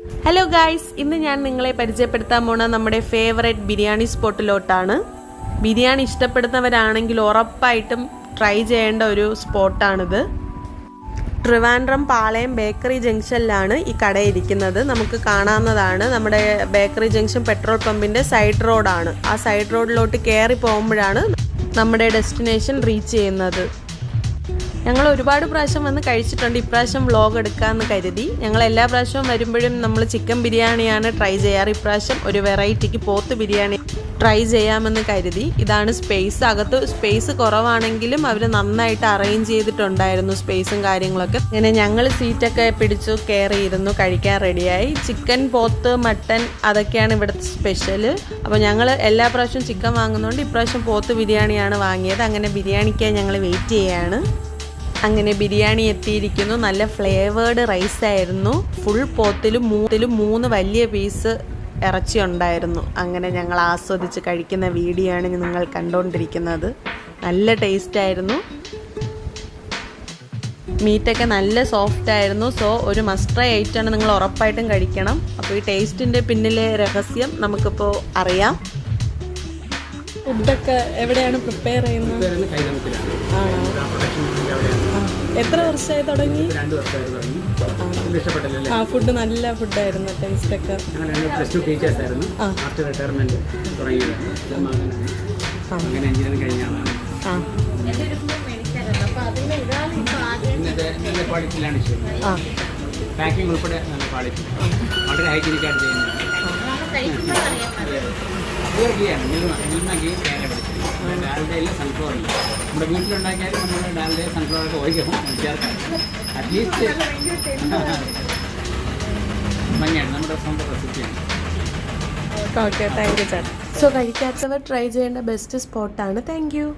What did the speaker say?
Hello guys, ഇന്ന് ഞാൻ നിങ്ങളെ പരിചയപ്പെടുത്താൻ പോണ നമ്മുടെ ഫേവറേറ്റ് ബിരിയാണി സ്പോട്ടിലോട്ടാണ്. ബിരിയാണി ഇഷ്ടപ്പെടുന്നവരാണെങ്കിൽ ഉറപ്പായിട്ടും ട്രൈ ചെയ്യേണ്ട ഒരു സ്പോട്ടാണിത്. ട്രിവാൻഡ്രം പാളയം ബേക്കറി ജംഗ്ഷനിലാണ് ഈ കട ഇരിക്കുന്നത്. നമുക്ക് കാണാവുന്നതാണ്. നമ്മുടെ ബേക്കറി ജംഗ്ഷൻ പെട്രോൾ പമ്പിൻ്റെ സൈഡ് റോഡാണ്. ആ സൈഡ് റോഡിലോട്ട് കയറി പോകുമ്പോഴാണ് നമ്മുടെ ഡെസ്റ്റിനേഷൻ റീച്ച് ചെയ്യുന്നത്. ഞങ്ങൾ ഒരുപാട് പ്രാവശ്യം വന്ന് കഴിച്ചിട്ടുണ്ട്. ഇപ്രാവശ്യം വ്ളോഗ് എടുക്കാമെന്ന് കരുതി. ഞങ്ങൾ എല്ലാ പ്രാവശ്യവും വരുമ്പോഴും നമ്മൾ ചിക്കൻ ബിരിയാണിയാണ് ട്രൈ ചെയ്യാറ്. ഇപ്രാവശ്യം ഒരു വെറൈറ്റിക്ക് പോത്ത് ബിരിയാണി ട്രൈ ചെയ്യാമെന്ന് കരുതി. ഇതാണ് സ്പേസ്. അകത്ത് സ്പേസ് കുറവാണെങ്കിലും അവർ നന്നായിട്ട് അറേഞ്ച് ചെയ്തിട്ടുണ്ടായിരുന്നു സ്പേസും കാര്യങ്ങളൊക്കെ. ഇങ്ങനെ ഞങ്ങൾ സീറ്റൊക്കെ പിടിച്ചു കയറിയിരുന്നു, കഴിക്കാൻ റെഡിയായി. ചിക്കൻ, പോത്ത്, മട്ടൻ അതൊക്കെയാണ് ഇവിടുത്തെ സ്പെഷ്യൽ. അപ്പോൾ ഞങ്ങൾ എല്ലാ പ്രാവശ്യവും ചിക്കൻ വാങ്ങുന്നതുകൊണ്ട് ഇപ്രാവശ്യം പോത്ത് ബിരിയാണിയാണ് വാങ്ങിയത്. അങ്ങനെ ബിരിയാണിക്കായി ഞങ്ങൾ വെയിറ്റ് ചെയ്യാണ്. അങ്ങനെ ബിരിയാണി എത്തിയിരിക്കുന്നു. നല്ല ഫ്ലേവേർഡ് റൈസായിരുന്നു. ഫുൾ പോത്തിലും 3 വലിയ പീസ് ഇറച്ചി ഉണ്ടായിരുന്നു. അങ്ങനെ ഞങ്ങൾ ആസ്വദിച്ച് കഴിക്കുന്ന വീഡിയോ ആണ് നിങ്ങൾ കണ്ടുകൊണ്ടിരിക്കുന്നത്. നല്ല ടേസ്റ്റ് ആയിരുന്നു. മീറ്റൊക്കെ നല്ല സോഫ്റ്റ് ആയിരുന്നു. സോ ഒരു മസ്റ്റ് ട്രൈ ഐറ്റമാണ്, നിങ്ങൾ ഉറപ്പായിട്ടും കഴിക്കണം. അപ്പോൾ ഈ ടേസ്റ്റിൻ്റെ പിന്നിലെ രഹസ്യം നമുക്കിപ്പോൾ അറിയാം. ഫുഡൊക്കെ എവിടെയാണ് പ്രിപ്പയർ ചെയ്യുന്നത്? എത്ര വർഷമായി തുടങ്ങി? 2 വർഷമായി തുടങ്ങി. ആ, ഫുഡ് നല്ല ഫുഡായിരുന്നു. ടേസ്റ്റൊക്കെ പാക്കിംഗ് ഉൾപ്പെടെ നല്ല ക്വാളിറ്റി, വളരെ ഹൈജീനിക് ആയിട്ട് ചെയ്യുന്നത്. ഡാൽഡയിൽ സൺഫ്ലവറില്ല. നമ്മുടെ വീട്ടിലുണ്ടാക്കിയാലും നമ്മൾ ഡാൽഡയിൽ സൺഫ്ലവറൊക്കെ ഒഴിക്കണം, അറ്റ്ലീസ്റ്റ് ഭംഗിയാണ്. നമ്മുടെ സ്വന്തം റെസിപ്പിയാണ്. Okay, thank you sir. So കഴിക്കാത്തവർ ട്രൈ ചെയ്യേണ്ട ബെസ്റ്റ് സ്പോട്ടാണ്. Thank U.